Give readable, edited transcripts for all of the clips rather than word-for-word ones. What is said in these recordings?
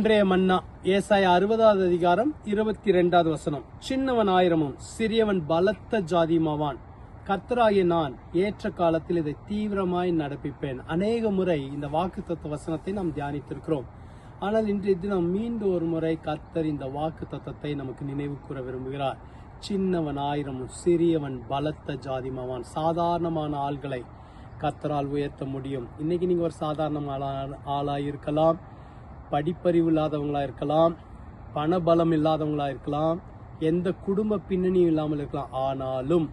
அன்றைய மன்னா ஏசாயா 60வது அதிகாரம் 22வது வசனம். சின்னவன் ஆயிரமும் சிறியவன் பலத்த ஜாதியுமாவான், கர்த்தராகிய நான் ஏற்ற காலத்தில் இதை தீவிரமாய் நடப்பிப்பேன். அநேக முறை இந்த வாக்குத்தத்த வசனத்தை நாம் தியானித்திருக்கிறோம். ஆனால் இன்றைய தினம் மீண்டும் ஒரு முறை கர்த்தர் இந்த வாக்குத்தத்தத்தை நமக்கு நினைவு கூற விரும்புகிறார். சின்னவன் ஆயிரமும் சிறியவன் பலத்த ஜாதியுமாவான். சாதாரணமான ஆள்களை கர்த்தரால் உயர்த்த முடியும். இன்னைக்கு நீங்க ஒரு சாதாரண ஆளாய் இருக்கலாம், படிப்பறிவு இல்லாதவங்களா இருக்கலாம், பணபலம் இல்லாதவங்களா இருக்கலாம், எந்த குடும்ப பின்னணியும் இல்லாமல் இருக்கலாம். ஆனாலும்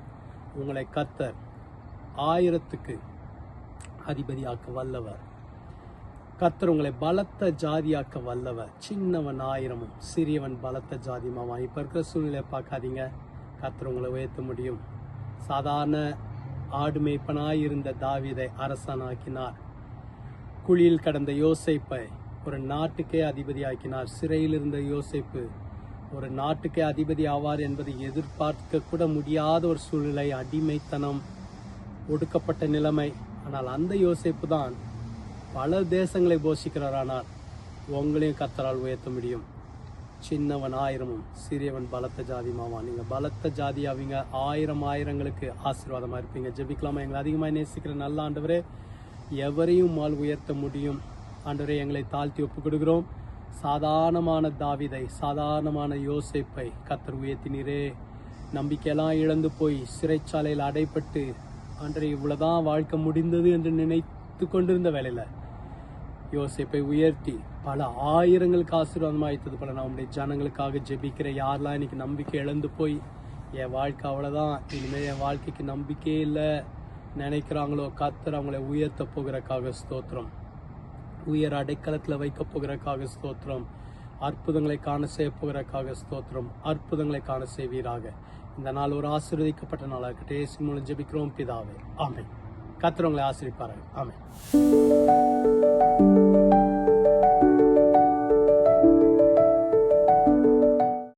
உங்களை கர்த்தர் 1000க்கு அதிபதியாக்க வல்லவர். கர்த்தர் உங்களை பலத்த ஜாதியாக்க வல்லவர். சின்னவன் ஆயிரமும் சிறியவன் பலத்த ஜாதியுமாவான். இப்ப இருக்கிற சூழ்நிலையை பார்க்காதீங்க, கர்த்தர் உங்களை உயர்த்த முடியும். சாதாரண ஆடு மேய்ப்பனாய் இருந்த தாவீதை அரசனாக்கினார். குழியில் கடந்த யோசேப்பை ஒரு நாட்டுக்கே அதிபதி ஆக்கினார். சிறையில் இருந்த யோசேப்பு ஒரு நாட்டுக்கே அதிபதி ஆவார் என்பதை எதிர்பார்க்க கூட முடியாத ஒரு சூழ்நிலை, அடிமைத்தனம், ஒடுக்கப்பட்ட நிலைமை. ஆனால் அந்த யோசேப்பு தான் பல தேசங்களை போஷிக்கிறார். ஆனால் உங்களையும் கர்த்தரால் உயர்த்த முடியும். சின்னவன் ஆயிரமும் சிறியவன் பலத்த ஜாதியுமாவான். நீங்க பலத்த ஜாதி ஆவீங்க, ஆயிரங்களுக்கு ஆசீர்வாதமா இருப்பீங்க. ஜெபிக்கலாமா? எங்களை அதிகமாக நேசிக்கிற நல்ல ஆண்டவரே, எவரையும் உயர்த்த முடியும். ஆண்டவரே, எங்களை தாழ்த்தி ஒப்புக் கொடுக்கிறோம். சாதாரணமான தாவீதை, சாதாரணமான யோசேப்பை கர்த்தர் உயர்த்தினீரே. நம்பிக்கையெல்லாம் இழந்து போய் சிறைச்சாலையில் அடைப்பட்டு ஆண்டவரே இவ்வளவுதான் வாழ்க்கை முடிந்தது என்று நினைத்து கொண்டிருந்த வேலையில யோசேப்பை உயர்த்தி பல ஆயிரங்களுக்கு ஆசீர்வாதமாயிட்டது போல நான் உங்களுடைய ஜனங்களுக்காக ஜெபிக்கிறேன். யாரெல்லாம் இன்னைக்கு நம்பிக்கை இழந்து போய் என் வாழ்க்கை அவ்வளவுதான், இனிமேல் என் வாழ்க்கைக்கு நம்பிக்கையே இல்லை நினைக்கிறாங்களோ, கர்த்தர் அவங்களை உயர்த்த போகிறக்காக ஸ்தோத்திரம். உயர் அடைக்கலத்தில் வைக்க போகிறக்காக ஸ்தோத்திரம். அற்புதங்களை காண செய்ய போகிறக்காக ஸ்தோத்திரம். அற்புதங்களை காண செய்வீராக. இந்த நாள் ஒரு ஆசீர்வதிக்கப்பட்ட நாளாக இருக்கட்டும். இயேசு மூலம் ஜெபிக்கிறோம் பிதாவே, ஆமென். கர்த்தர் உங்களை ஆசீர்வதிப்பார்கள். ஆமென்.